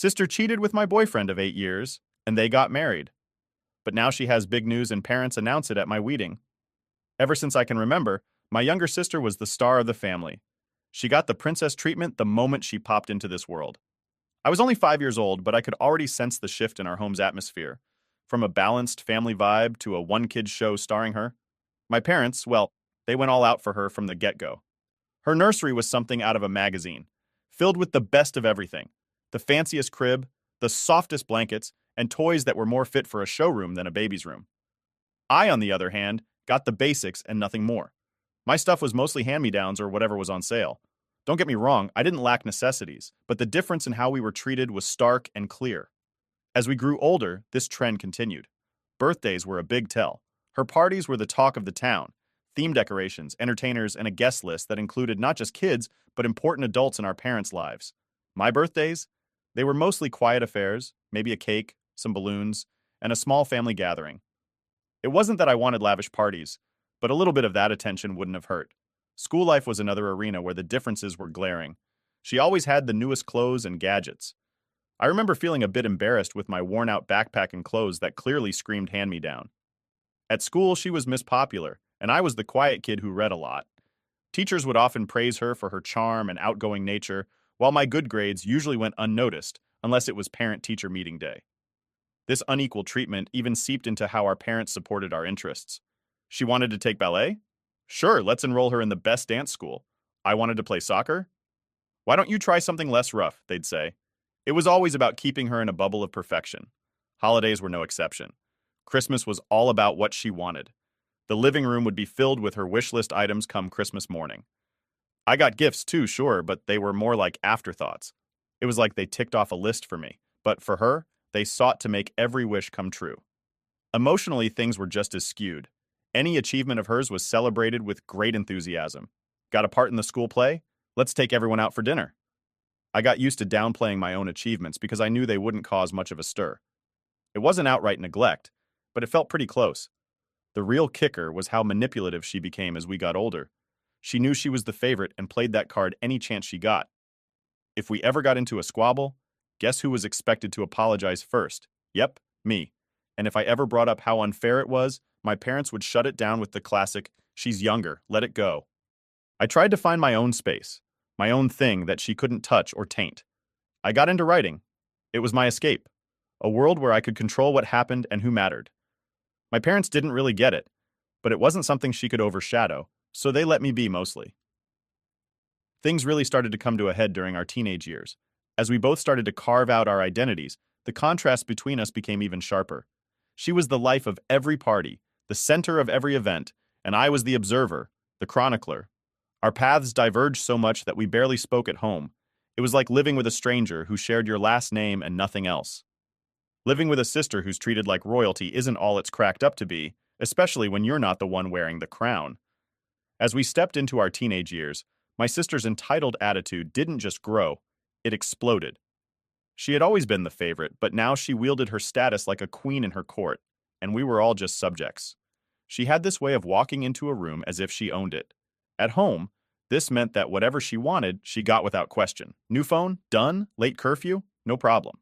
Sister cheated with my boyfriend of 8 years, and they got married. But now she has big news and parents announce it at my wedding. Ever since I can remember, my younger sister was the star of the family. She got the princess treatment the moment she popped into this world. I was only 5 years old, but I could already sense the shift in our home's atmosphere. From a balanced family vibe to a one-kid show starring her. My parents, well, they went all out for her from the get-go. Her nursery was something out of a magazine, filled with the best of everything. The fanciest crib, the softest blankets, and toys that were more fit for a showroom than a baby's room. I, on the other hand, got the basics and nothing more. My stuff was mostly hand-me-downs or whatever was on sale. Don't get me wrong, I didn't lack necessities, but the difference in how we were treated was stark and clear. As we grew older, this trend continued. Birthdays were a big tell. Her parties were the talk of the town. Theme decorations, entertainers, and a guest list that included not just kids, but important adults in our parents' lives. My birthdays? They were mostly quiet affairs, maybe a cake, some balloons, and a small family gathering. It wasn't that I wanted lavish parties, but a little bit of that attention wouldn't have hurt. School life was another arena where the differences were glaring. She always had the newest clothes and gadgets. I remember feeling a bit embarrassed with my worn-out backpack and clothes that clearly screamed hand-me-down. At school, she was Miss Popular, and I was the quiet kid who read a lot. Teachers would often praise her for her charm and outgoing nature, while my good grades usually went unnoticed, unless it was parent-teacher meeting day. This unequal treatment even seeped into how our parents supported our interests. She wanted to take ballet? Sure, let's enroll her in the best dance school. I wanted to play soccer? Why don't you try something less rough, they'd say. It was always about keeping her in a bubble of perfection. Holidays were no exception. Christmas was all about what she wanted. The living room would be filled with her wish list items come Christmas morning. I got gifts too, sure, but they were more like afterthoughts. It was like they ticked off a list for me, but for her, they sought to make every wish come true. Emotionally, things were just as skewed. Any achievement of hers was celebrated with great enthusiasm. Got a part in the school play? Let's take everyone out for dinner. I got used to downplaying my own achievements because I knew they wouldn't cause much of a stir. It wasn't outright neglect, but it felt pretty close. The real kicker was how manipulative she became as we got older. She knew she was the favorite and played that card any chance she got. If we ever got into a squabble, guess who was expected to apologize first? Yep, me. And if I ever brought up how unfair it was, my parents would shut it down with the classic, "She's younger, let it go." I tried to find my own space, my own thing that she couldn't touch or taint. I got into writing. It was my escape, a world where I could control what happened and who mattered. My parents didn't really get it, but it wasn't something she could overshadow, so they let me be mostly. Things really started to come to a head during our teenage years. As we both started to carve out our identities, the contrast between us became even sharper. She was the life of every party, the center of every event, and I was the observer, the chronicler. Our paths diverged so much that we barely spoke at home. It was like living with a stranger who shared your last name and nothing else. Living with a sister who's treated like royalty isn't all it's cracked up to be, especially when you're not the one wearing the crown. As we stepped into our teenage years, my sister's entitled attitude didn't just grow, it exploded. She had always been the favorite, but now she wielded her status like a queen in her court, and we were all just subjects. She had this way of walking into a room as if she owned it. At home, this meant that whatever she wanted, she got without question. New phone? Done? Late curfew? No problem.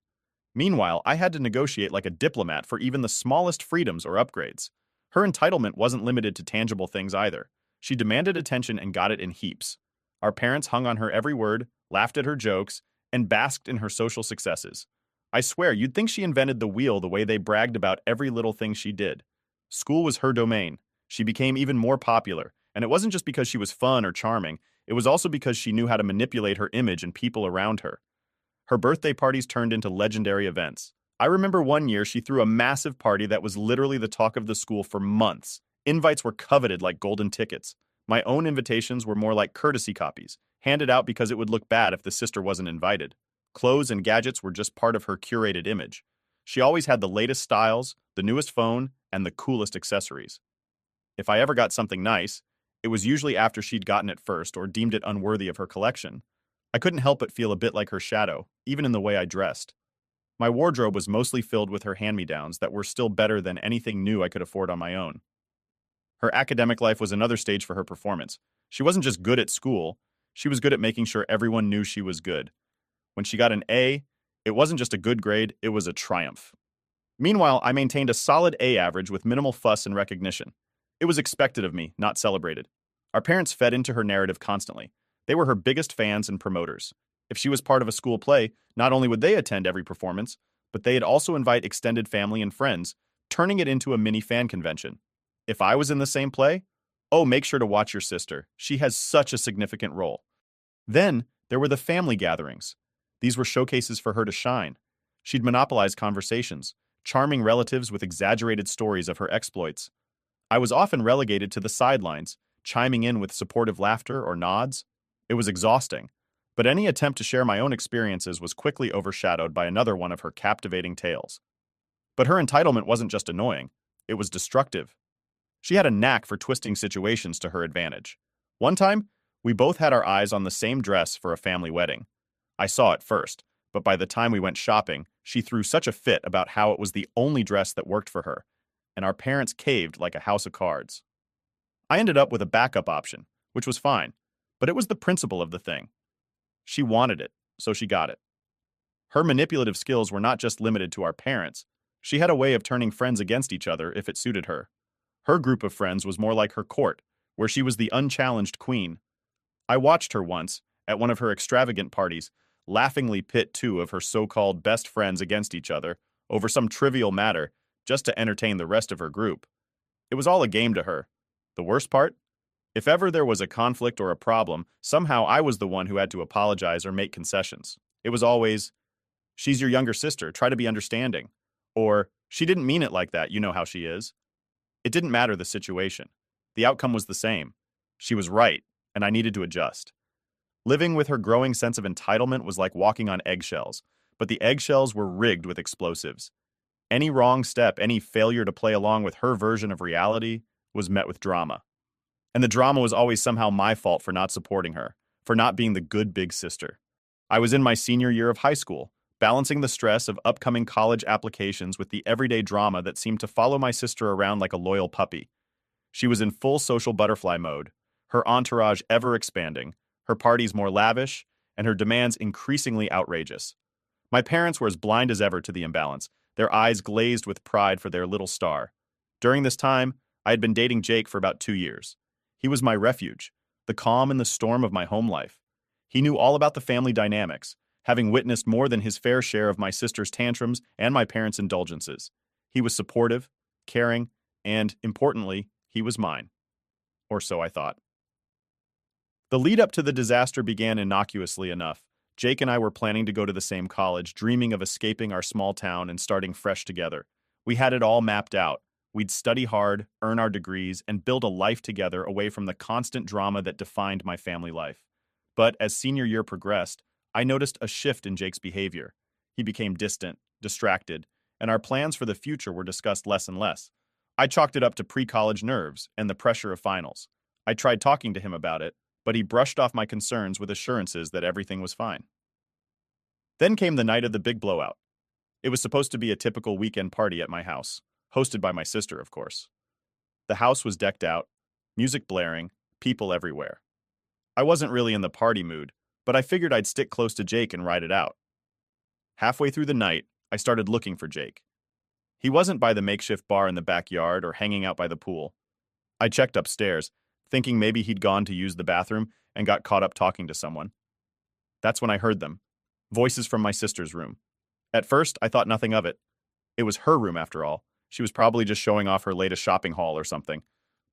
Meanwhile, I had to negotiate like a diplomat for even the smallest freedoms or upgrades. Her entitlement wasn't limited to tangible things either. She demanded attention and got it in heaps. Our parents hung on her every word, laughed at her jokes, and basked in her social successes. I swear, you'd think she invented the wheel the way they bragged about every little thing she did. School was her domain. She became even more popular, and it wasn't just because she was fun or charming, it was also because she knew how to manipulate her image and people around her. Her birthday parties turned into legendary events. I remember one year she threw a massive party that was literally the talk of the school for months. Invites were coveted like golden tickets. My own invitations were more like courtesy copies, handed out because it would look bad if the sister wasn't invited. Clothes and gadgets were just part of her curated image. She always had the latest styles, the newest phone, and the coolest accessories. If I ever got something nice, it was usually after she'd gotten it first or deemed it unworthy of her collection. I couldn't help but feel a bit like her shadow, even in the way I dressed. My wardrobe was mostly filled with her hand-me-downs that were still better than anything new I could afford on my own. Her academic life was another stage for her performance. She wasn't just good at school, she was good at making sure everyone knew she was good. When she got an A, It wasn't just a good grade, it was a triumph. Meanwhile, I maintained a solid A average with minimal fuss and recognition. It was expected of me, not celebrated. Our parents fed into her narrative constantly. They were her biggest fans and promoters. If she was part of a school play, not only would they attend every performance, but they'd also invite extended family and friends, turning it into a mini fan convention. If I was in the same play, oh, make sure to watch your sister. She has such a significant role. Then, there were the family gatherings. These were showcases for her to shine. She'd monopolize conversations, charming relatives with exaggerated stories of her exploits. I was often relegated to the sidelines, chiming in with supportive laughter or nods. It was exhausting, but any attempt to share my own experiences was quickly overshadowed by another one of her captivating tales. But her entitlement wasn't just annoying, it was destructive. She had a knack for twisting situations to her advantage. One time, we both had our eyes on the same dress for a family wedding. I saw it first, but by the time we went shopping, she threw such a fit about how it was the only dress that worked for her, and our parents caved like a house of cards. I ended up with a backup option, which was fine, but it was the principle of the thing. She wanted it, so she got it. Her manipulative skills were not just limited to our parents. She had a way of turning friends against each other if it suited her. Her group of friends was more like her court, where she was the unchallenged queen. I watched her once, at one of her extravagant parties, laughingly pit two of her so-called best friends against each other over some trivial matter just to entertain the rest of her group. It was all a game to her. The worst part? If ever there was a conflict or a problem, somehow I was the one who had to apologize or make concessions. It was always, "She's your younger sister, try to be understanding." Or, "She didn't mean it like that, you know how she is." It didn't matter the situation. The outcome was the same. She was right, and I needed to adjust. Living with her growing sense of entitlement was like walking on eggshells, but the eggshells were rigged with explosives. Any wrong step, any failure to play along with her version of reality was met with drama. And the drama was always somehow my fault for not supporting her, for not being the good big sister. I was in my senior year of high school, balancing the stress of upcoming college applications with the everyday drama that seemed to follow my sister around like a loyal puppy. She was in full social butterfly mode, her entourage ever expanding, her parties more lavish, and her demands increasingly outrageous. My parents were as blind as ever to the imbalance, their eyes glazed with pride for their little star. During this time, I had been dating Jake for about 2 years. He was my refuge, the calm in the storm of my home life. He knew all about the family dynamics, having witnessed more than his fair share of my sister's tantrums and my parents' indulgences. He was supportive, caring, and, importantly, he was mine. Or so I thought. The lead up to the disaster began innocuously enough. Jake and I were planning to go to the same college, dreaming of escaping our small town and starting fresh together. We had it all mapped out. We'd study hard, earn our degrees, and build a life together away from the constant drama that defined my family life. But as senior year progressed, I noticed a shift in Jake's behavior. He became distant, distracted, and our plans for the future were discussed less and less. I chalked it up to pre-college nerves and the pressure of finals. I tried talking to him about it, but he brushed off my concerns with assurances that everything was fine. Then came the night of the big blowout. It was supposed to be a typical weekend party at my house, hosted by my sister, of course. The house was decked out, music blaring, people everywhere. I wasn't really in the party mood, but I figured I'd stick close to Jake and ride it out. Halfway through the night, I started looking for Jake. He wasn't by the makeshift bar in the backyard or hanging out by the pool. I checked upstairs, thinking maybe he'd gone to use the bathroom and got caught up talking to someone. That's when I heard them. Voices from my sister's room. At first, I thought nothing of it. It was her room after all. She was probably just showing off her latest shopping haul or something.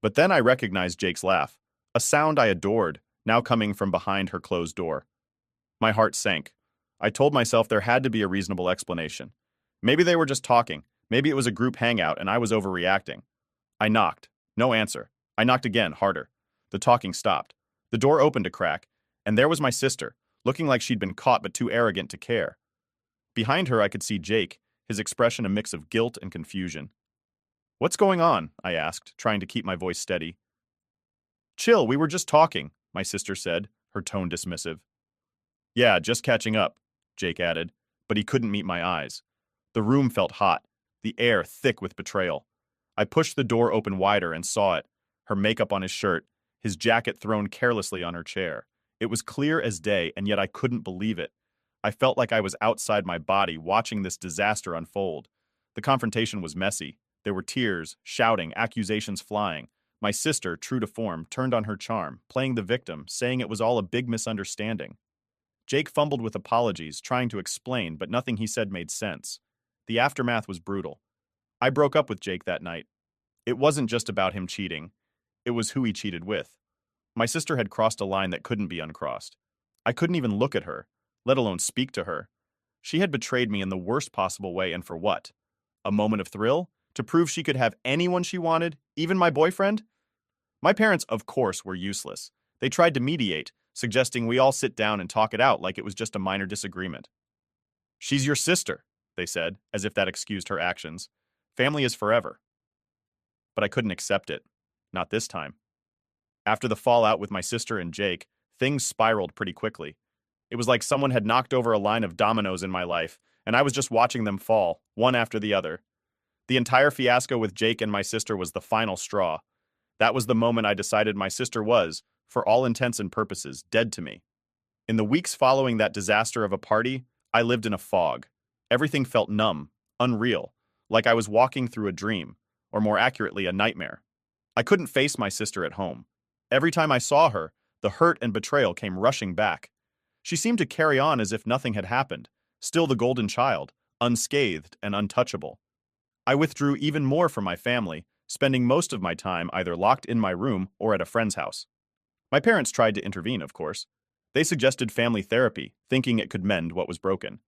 But then I recognized Jake's laugh, a sound I adored, now coming from behind her closed door. My heart sank. I told myself there had to be a reasonable explanation. Maybe they were just talking. Maybe it was a group hangout and I was overreacting. I knocked. No answer. I knocked again, harder. The talking stopped. The door opened a crack, and there was my sister, looking like she'd been caught but too arrogant to care. Behind her I could see Jake, his expression a mix of guilt and confusion. "What's going on?" I asked, trying to keep my voice steady. "Chill, we were just talking," my sister said, her tone dismissive. "Yeah, just catching up," Jake added, but he couldn't meet my eyes. The room felt hot, the air thick with betrayal. I pushed the door open wider and saw it, her makeup on his shirt, his jacket thrown carelessly on her chair. It was clear as day, and yet I couldn't believe it. I felt like I was outside my body watching this disaster unfold. The confrontation was messy. There were tears, shouting, accusations flying. My sister, true to form, turned on her charm, playing the victim, saying it was all a big misunderstanding. Jake fumbled with apologies, trying to explain, but nothing he said made sense. The aftermath was brutal. I broke up with Jake that night. It wasn't just about him cheating. It was who he cheated with. My sister had crossed a line that couldn't be uncrossed. I couldn't even look at her, let alone speak to her. She had betrayed me in the worst possible way, and for what? A moment of thrill? To prove she could have anyone she wanted, even my boyfriend? My parents, of course, were useless. They tried to mediate, suggesting we all sit down and talk it out like it was just a minor disagreement. "She's your sister," they said, as if that excused her actions. "Family is forever." But I couldn't accept it. Not this time. After the fallout with my sister and Jake, things spiraled pretty quickly. It was like someone had knocked over a line of dominoes in my life, and I was just watching them fall, one after the other. The entire fiasco with Jake and my sister was the final straw. That was the moment I decided my sister was, for all intents and purposes, dead to me. In the weeks following that disaster of a party, I lived in a fog. Everything felt numb, unreal, like I was walking through a dream, or more accurately, a nightmare. I couldn't face my sister at home. Every time I saw her, the hurt and betrayal came rushing back. She seemed to carry on as if nothing had happened, still the golden child, unscathed and untouchable. I withdrew even more from my family, spending most of my time either locked in my room or at a friend's house. My parents tried to intervene, of course. They suggested family therapy, thinking it could mend what was broken.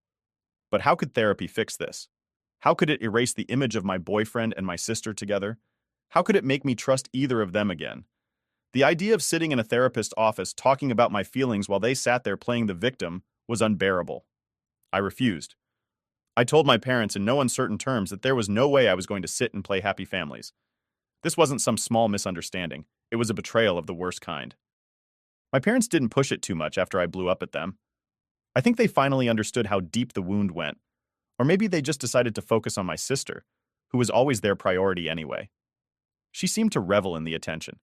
But how could therapy fix this? How could it erase the image of my boyfriend and my sister together? How could it make me trust either of them again? The idea of sitting in a therapist's office talking about my feelings while they sat there playing the victim was unbearable. I refused. I told my parents in no uncertain terms that there was no way I was going to sit and play happy families. This wasn't some small misunderstanding. It was a betrayal of the worst kind. My parents didn't push it too much after I blew up at them. I think they finally understood how deep the wound went. Or maybe they just decided to focus on my sister, who was always their priority anyway. She seemed to revel in the attention,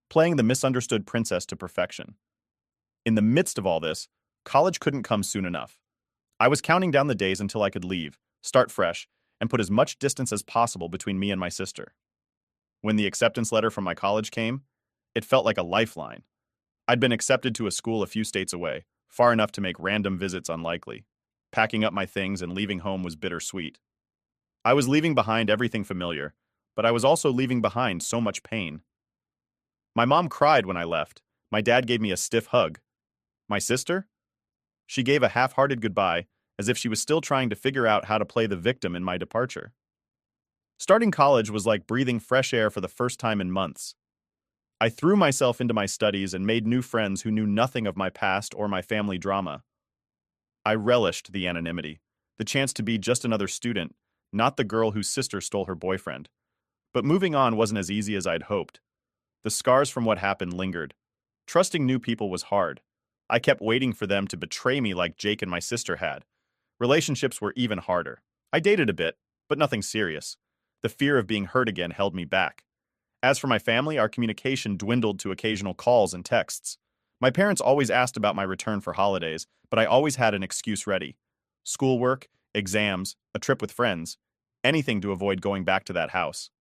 playing the misunderstood princess to perfection. In the midst of all this, college couldn't come soon enough. I was counting down the days until I could leave, start fresh, and put as much distance as possible between me and my sister. When the acceptance letter from my college came, it felt like a lifeline. I'd been accepted to a school a few states away, far enough to make random visits unlikely. Packing up my things and leaving home was bittersweet. I was leaving behind everything familiar, but I was also leaving behind so much pain. My mom cried when I left. My dad gave me a stiff hug. My sister? She gave a half-hearted goodbye, as if she was still trying to figure out how to play the victim in my departure. Starting college was like breathing fresh air for the first time in months. I threw myself into my studies and made new friends who knew nothing of my past or my family drama. I relished the anonymity, the chance to be just another student, not the girl whose sister stole her boyfriend. But moving on wasn't as easy as I'd hoped. The scars from what happened lingered. Trusting new people was hard. I kept waiting for them to betray me like Jake and my sister had. Relationships were even harder. I dated a bit, but nothing serious. The fear of being hurt again held me back. As for my family, our communication dwindled to occasional calls and texts. My parents always asked about my return for holidays, but I always had an excuse ready. Schoolwork, exams, a trip with friends, anything to avoid going back to that house.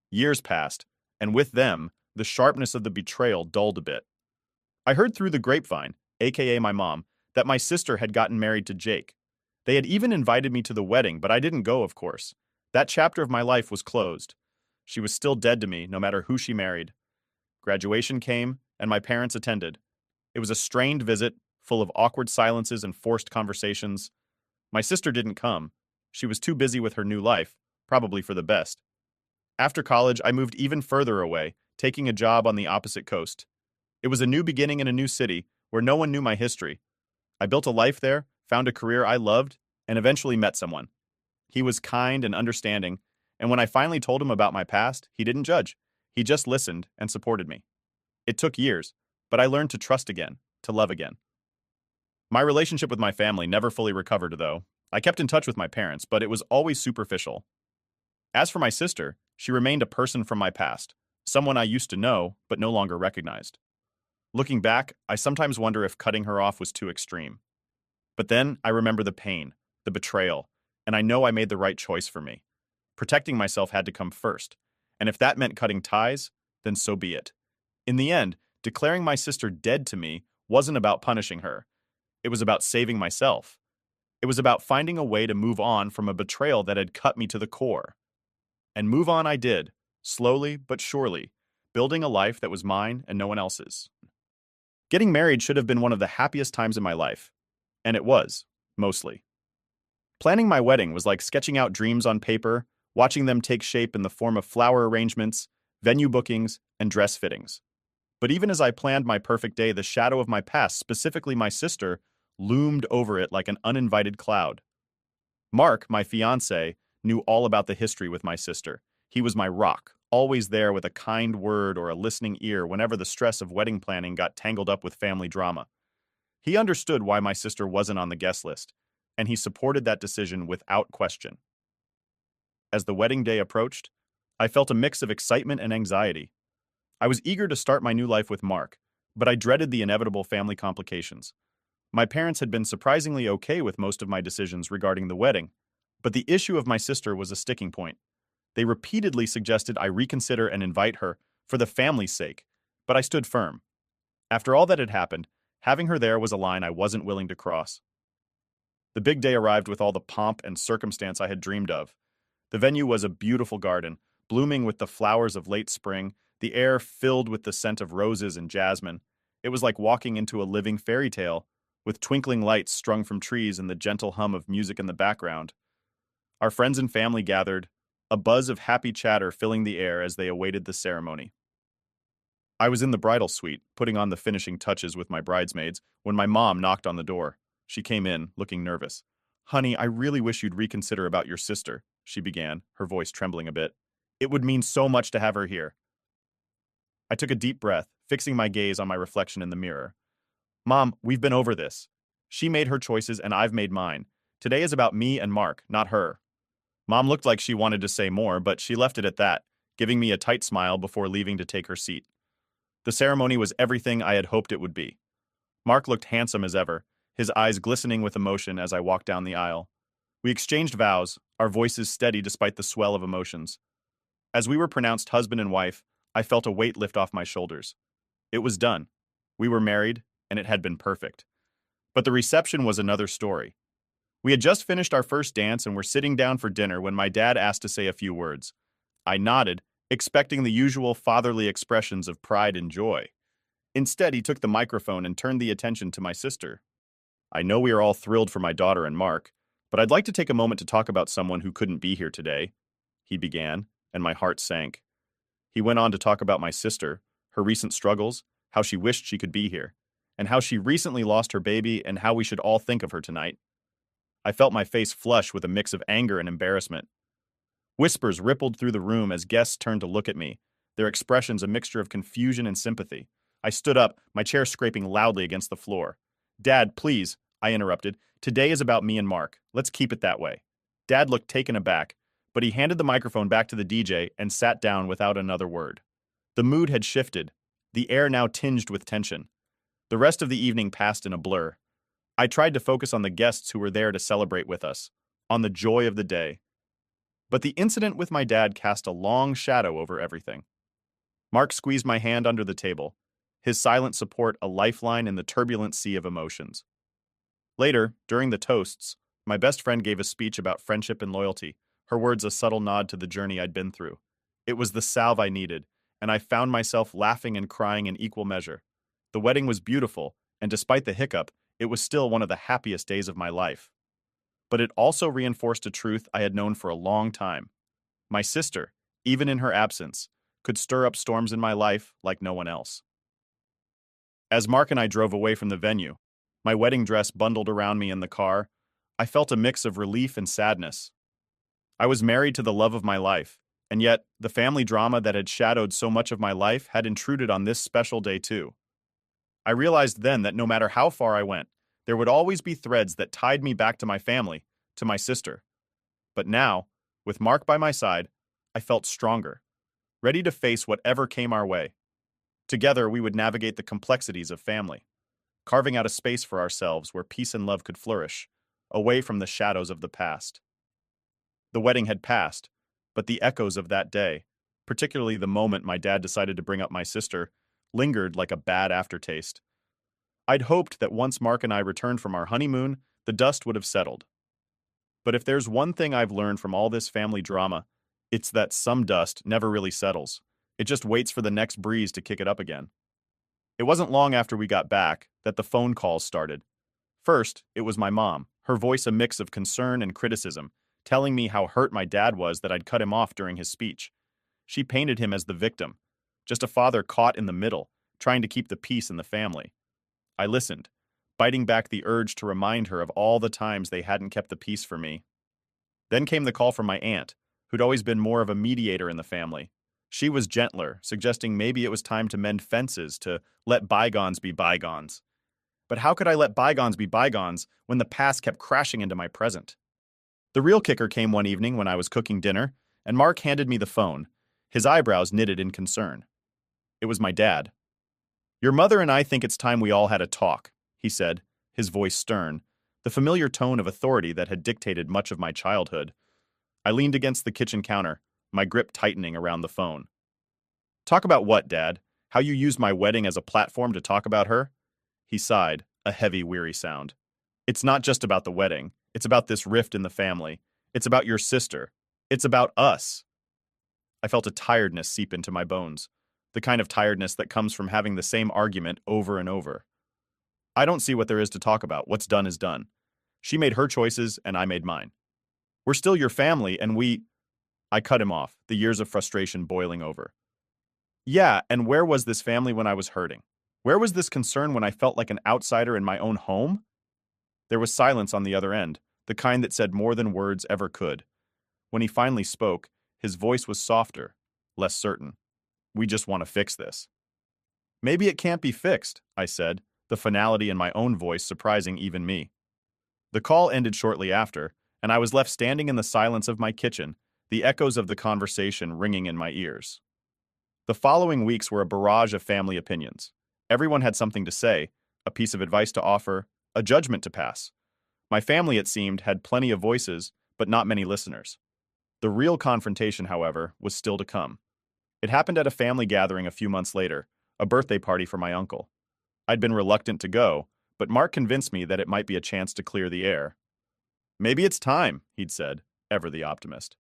Years passed, and with them, the sharpness of the betrayal dulled a bit. I heard through the grapevine, aka my mom, that my sister had gotten married to Jake. They had even invited me to the wedding, but I didn't go, of course. That chapter of my life was closed. She was still dead to me, no matter who she married. Graduation came, and my parents attended. It was a strained visit, full of awkward silences and forced conversations. My sister didn't come. She was too busy with her new life, probably for the best. After college, I moved even further away, taking a job on the opposite coast. It was a new beginning in a new city, where no one knew my history. I built a life there, found a career I loved, and eventually met someone. He was kind and understanding, and when I finally told him about my past, he didn't judge. He just listened and supported me. It took years, but I learned to trust again, to love again. My relationship with my family never fully recovered, though. I kept in touch with my parents, but it was always superficial. As for my sister, she remained a person from my past, someone I used to know, but no longer recognized. Looking back, I sometimes wonder if cutting her off was too extreme. But then I remember the pain, the betrayal, and I know I made the right choice for me. Protecting myself had to come first, and if that meant cutting ties, then so be it. In the end, declaring my sister dead to me wasn't about punishing her. It was about saving myself. It was about finding a way to move on from a betrayal that had cut me to the core. And move on I did, slowly but surely, building a life that was mine and no one else's. Getting married should have been one of the happiest times in my life, and it was, mostly. Planning my wedding was like sketching out dreams on paper, watching them take shape in the form of flower arrangements, venue bookings, and dress fittings. But even as I planned my perfect day, the shadow of my past, specifically my sister, loomed over it like an uninvited cloud. Mark, my fiancé, knew all about the history with my sister. He was my rock, always there with a kind word or a listening ear whenever the stress of wedding planning got tangled up with family drama. He understood why my sister wasn't on the guest list, and he supported that decision without question. As the wedding day approached, I felt a mix of excitement and anxiety. I was eager to start my new life with Mark, but I dreaded the inevitable family complications. My parents had been surprisingly okay with most of my decisions regarding the wedding, but the issue of my sister was a sticking point. They repeatedly suggested I reconsider and invite her for the family's sake, but I stood firm. After all that had happened, having her there was a line I wasn't willing to cross. The big day arrived with all the pomp and circumstance I had dreamed of. The venue was a beautiful garden, blooming with the flowers of late spring, the air filled with the scent of roses and jasmine. It was like walking into a living fairy tale, with twinkling lights strung from trees and the gentle hum of music in the background. Our friends and family gathered, a buzz of happy chatter filling the air as they awaited the ceremony. I was in the bridal suite, putting on the finishing touches with my bridesmaids, when my mom knocked on the door. She came in, looking nervous. "Honey, I really wish you'd reconsider about your sister," she began, her voice trembling a bit. "It would mean so much to have her here." I took a deep breath, fixing my gaze on my reflection in the mirror. "Mom, we've been over this. She made her choices and I've made mine. Today is about me and Mark, not her." Mom looked like she wanted to say more, but she left it at that, giving me a tight smile before leaving to take her seat. The ceremony was everything I had hoped it would be. Mark looked handsome as ever, his eyes glistening with emotion as I walked down the aisle. We exchanged vows, our voices steady despite the swell of emotions. As we were pronounced husband and wife, I felt a weight lift off my shoulders. It was done. We were married, and it had been perfect. But the reception was another story. We had just finished our first dance and were sitting down for dinner when my dad asked to say a few words. I nodded, expecting the usual fatherly expressions of pride and joy. Instead, he took the microphone and turned the attention to my sister. "I know we are all thrilled for my daughter and Mark, but I'd like to take a moment to talk about someone who couldn't be here today," he began, and my heart sank. He went on to talk about my sister, her recent struggles, how she wished she could be here, and how she recently lost her baby and how we should all think of her tonight. I felt my face flush with a mix of anger and embarrassment. Whispers rippled through the room as guests turned to look at me, their expressions a mixture of confusion and sympathy. I stood up, my chair scraping loudly against the floor. "Dad, please," I interrupted. "Today is about me and Mark. Let's keep it that way." Dad looked taken aback, but he handed the microphone back to the DJ and sat down without another word. The mood had shifted, the air now tinged with tension. The rest of the evening passed in a blur. I tried to focus on the guests who were there to celebrate with us, on the joy of the day. But the incident with my dad cast a long shadow over everything. Mark squeezed my hand under the table, his silent support a lifeline in the turbulent sea of emotions. Later, during the toasts, my best friend gave a speech about friendship and loyalty, her words a subtle nod to the journey I'd been through. It was the salve I needed, and I found myself laughing and crying in equal measure. The wedding was beautiful, and despite the hiccup, it was still one of the happiest days of my life. But it also reinforced a truth I had known for a long time. My sister, even in her absence, could stir up storms in my life like no one else. As Mark and I drove away from the venue, my wedding dress bundled around me in the car, I felt a mix of relief and sadness. I was married to the love of my life, and yet the family drama that had shadowed so much of my life had intruded on this special day too. I realized then that no matter how far I went, there would always be threads that tied me back to my family, to my sister. But now, with Mark by my side, I felt stronger, ready to face whatever came our way. Together, we would navigate the complexities of family. carving out a space for ourselves where peace and love could flourish, away from the shadows of the past. The wedding had passed, but the echoes of that day, particularly the moment my dad decided to bring up my sister, lingered like a bad aftertaste. I'd hoped that once Mark and I returned from our honeymoon, the dust would have settled. But if there's one thing I've learned from all this family drama, it's that some dust never really settles. It just waits for the next breeze to kick it up again. It wasn't long after we got back that the phone calls started. First, it was my mom, her voice a mix of concern and criticism, telling me how hurt my dad was that I'd cut him off during his speech. She painted him as the victim, just a father caught in the middle, trying to keep the peace in the family. I listened, biting back the urge to remind her of all the times they hadn't kept the peace for me. Then came the call from my aunt, who'd always been more of a mediator in the family. She was gentler, suggesting maybe it was time to mend fences, to let bygones be bygones. But how could I let bygones be bygones when the past kept crashing into my present? The real kicker came one evening when I was cooking dinner, and Mark handed me the phone, his eyebrows knitted in concern. It was my dad. "Your mother and I think it's time we all had a talk," he said, his voice stern, the familiar tone of authority that had dictated much of my childhood. I leaned against the kitchen counter, my grip tightening around the phone. "Talk about what, Dad? How you used my wedding as a platform to talk about her?" He sighed, a heavy, weary sound. "It's not just about the wedding. It's about this rift in the family. It's about your sister. It's about us." I felt a tiredness seep into my bones, the kind of tiredness that comes from having the same argument over and over. "I don't see what there is to talk about. What's done is done. She made her choices, and I made mine. We're still your family, and we—" I cut him off, the years of frustration boiling over. "Yeah, and where was this family when I was hurting? Where was this concern when I felt like an outsider in my own home?" There was silence on the other end, the kind that said more than words ever could. When he finally spoke, his voice was softer, less certain. "We just want to fix this." "Maybe it can't be fixed," I said, the finality in my own voice surprising even me. The call ended shortly after, and I was left standing in the silence of my kitchen, the echoes of the conversation ringing in my ears. The following weeks were a barrage of family opinions. Everyone had something to say, a piece of advice to offer, a judgment to pass. My family, it seemed, had plenty of voices, but not many listeners. The real confrontation, however, was still to come. It happened at a family gathering a few months later, a birthday party for my uncle. I'd been reluctant to go, but Mark convinced me that it might be a chance to clear the air. "Maybe it's time," he'd said, ever the optimist.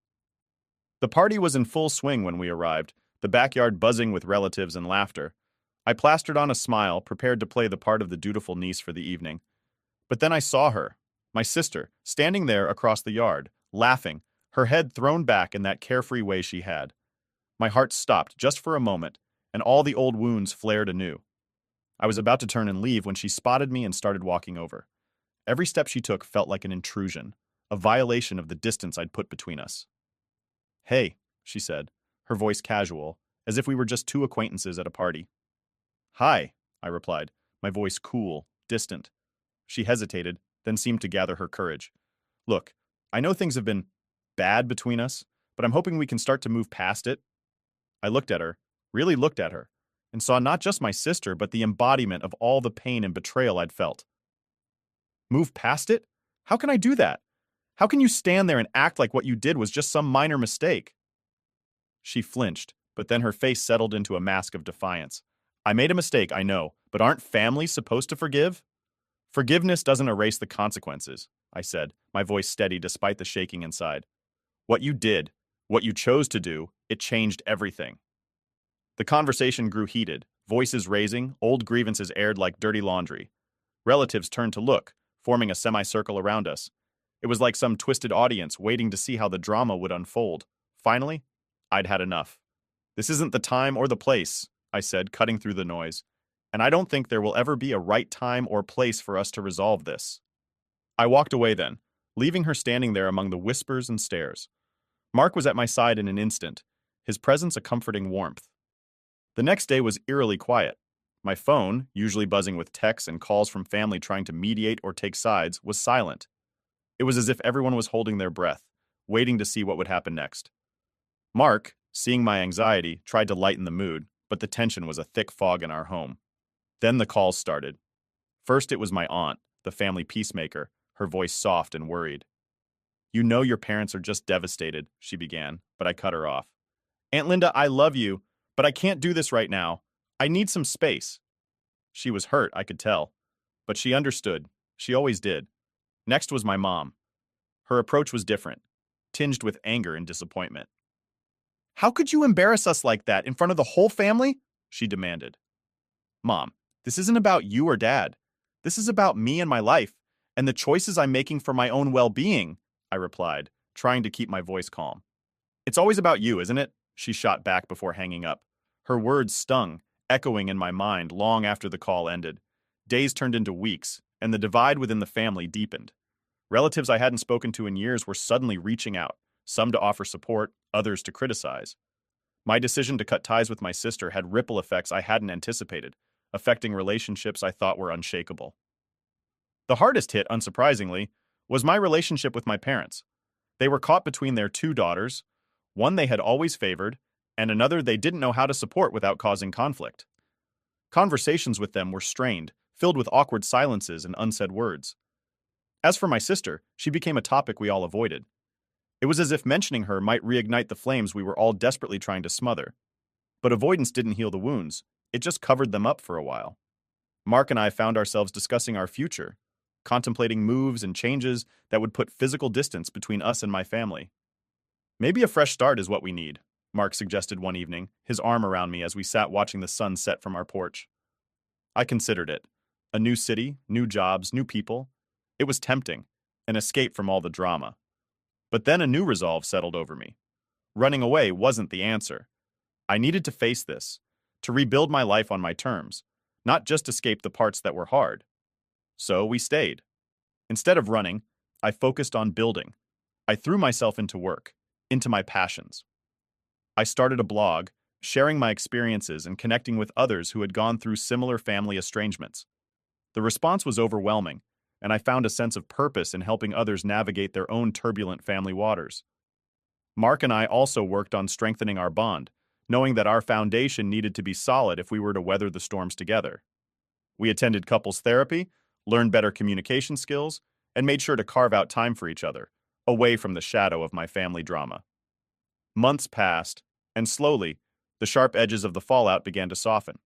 The party was in full swing when we arrived, the backyard buzzing with relatives and laughter. I plastered on a smile, prepared to play the part of the dutiful niece for the evening. But then I saw her, my sister, standing there across the yard, laughing, her head thrown back in that carefree way she had. My heart stopped just for a moment, and all the old wounds flared anew. I was about to turn and leave when she spotted me and started walking over. Every step she took felt like an intrusion, a violation of the distance I'd put between us. "Hey," she said, her voice casual, as if we were just two acquaintances at a party. "Hi," I replied, my voice cool, distant. She hesitated, then seemed to gather her courage. "Look, I know things have been bad between us, but I'm hoping we can start to move past it." I looked at her, really looked at her, and saw not just my sister, but the embodiment of all the pain and betrayal I'd felt. "Move past it? How can I do that? How can you stand there and act like what you did was just some minor mistake?" She flinched, but then her face settled into a mask of defiance. "I made a mistake, I know, but aren't families supposed to forgive?" "Forgiveness doesn't erase the consequences," I said, my voice steady despite the shaking inside. "What you did, what you chose to do, it changed everything." The conversation grew heated, voices raising, old grievances aired like dirty laundry. Relatives turned to look, forming a semicircle around us. It was like some twisted audience waiting to see how the drama would unfold. Finally, I'd had enough. "This isn't the time or the place," I said, cutting through the noise. "And I don't think there will ever be a right time or place for us to resolve this." I walked away then, leaving her standing there among the whispers and stares. Mark was at my side in an instant, his presence a comforting warmth. The next day was eerily quiet. My phone, usually buzzing with texts and calls from family trying to mediate or take sides, was silent. It was as if everyone was holding their breath, waiting to see what would happen next. Mark, seeing my anxiety, tried to lighten the mood, but the tension was a thick fog in our home. Then the calls started. First, it was my aunt, the family peacemaker, her voice soft and worried. You know your parents are just devastated, she began, but I cut her off. Aunt Linda, I love you, but I can't do this right now. I need some space. She was hurt, I could tell. But she understood. She always did. Next was my mom. Her approach was different, tinged with anger and disappointment. How could you embarrass us like that in front of the whole family? She demanded. Mom, this isn't about you or Dad. This is about me and my life, and the choices I'm making for my own well-being, I replied, trying to keep my voice calm. It's always about you, isn't it? She shot back before hanging up. Her words stung, echoing in my mind long after the call ended. Days turned into weeks, and the divide within the family deepened. Relatives I hadn't spoken to in years were suddenly reaching out, some to offer support, others to criticize. My decision to cut ties with my sister had ripple effects I hadn't anticipated, affecting relationships I thought were unshakable. The hardest hit, unsurprisingly, was my relationship with my parents. They were caught between their two daughters, one they had always favored, and another they didn't know how to support without causing conflict. Conversations with them were strained, filled with awkward silences and unsaid words. As for my sister, she became a topic we all avoided. It was as if mentioning her might reignite the flames we were all desperately trying to smother. But avoidance didn't heal the wounds, it just covered them up for a while. Mark and I found ourselves discussing our future, contemplating moves and changes that would put physical distance between us and my family. Maybe a fresh start is what we need, Mark suggested one evening, his arm around me as we sat watching the sun set from our porch. I considered it. A new city, new jobs, new people. It was tempting, an escape from all the drama. But then a new resolve settled over me. Running away wasn't the answer. I needed to face this, to rebuild my life on my terms, not just escape the parts that were hard. So we stayed. Instead of running, I focused on building. I threw myself into work, into my passions. I started a blog, sharing my experiences and connecting with others who had gone through similar family estrangements. The response was overwhelming, and I found a sense of purpose in helping others navigate their own turbulent family waters. Mark and I also worked on strengthening our bond, knowing that our foundation needed to be solid if we were to weather the storms together. We attended couples therapy, learned better communication skills, and made sure to carve out time for each other, away from the shadow of my family drama. Months passed, and slowly, the sharp edges of the fallout began to soften.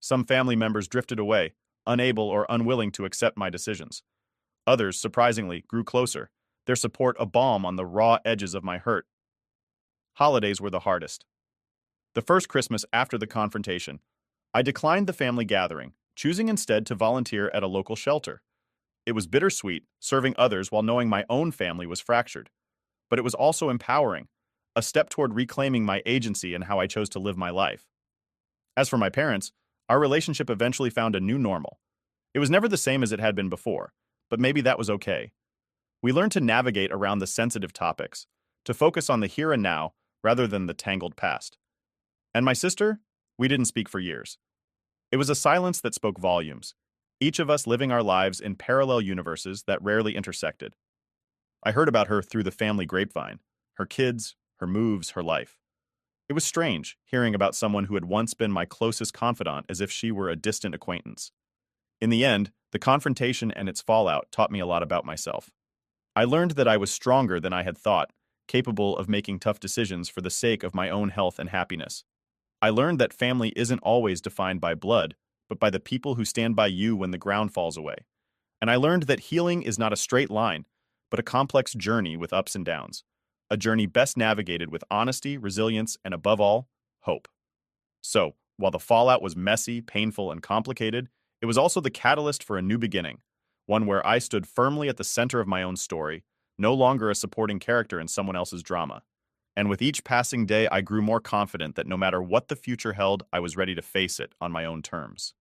Some family members drifted away, unable or unwilling to accept my decisions. Others, surprisingly, grew closer, their support a balm on the raw edges of my hurt. Holidays were the hardest. The first Christmas after the confrontation, I declined the family gathering, choosing instead to volunteer at a local shelter. It was bittersweet, serving others while knowing my own family was fractured. But it was also empowering, a step toward reclaiming my agency in how I chose to live my life. As for my parents, our relationship eventually found a new normal. It was never the same as it had been before, but maybe that was okay. We learned to navigate around the sensitive topics, to focus on the here and now rather than the tangled past. And my sister? We didn't speak for years. It was a silence that spoke volumes, each of us living our lives in parallel universes that rarely intersected. I heard about her through the family grapevine, her kids, her moves, her life. It was strange, hearing about someone who had once been my closest confidant as if she were a distant acquaintance. In the end, the confrontation and its fallout taught me a lot about myself. I learned that I was stronger than I had thought, capable of making tough decisions for the sake of my own health and happiness. I learned that family isn't always defined by blood, but by the people who stand by you when the ground falls away. And I learned that healing is not a straight line, but a complex journey with ups and downs. A journey best navigated with honesty, resilience, and above all, hope. So, while the fallout was messy, painful, and complicated, it was also the catalyst for a new beginning, one where I stood firmly at the center of my own story, no longer a supporting character in someone else's drama. And with each passing day, I grew more confident that no matter what the future held, I was ready to face it on my own terms.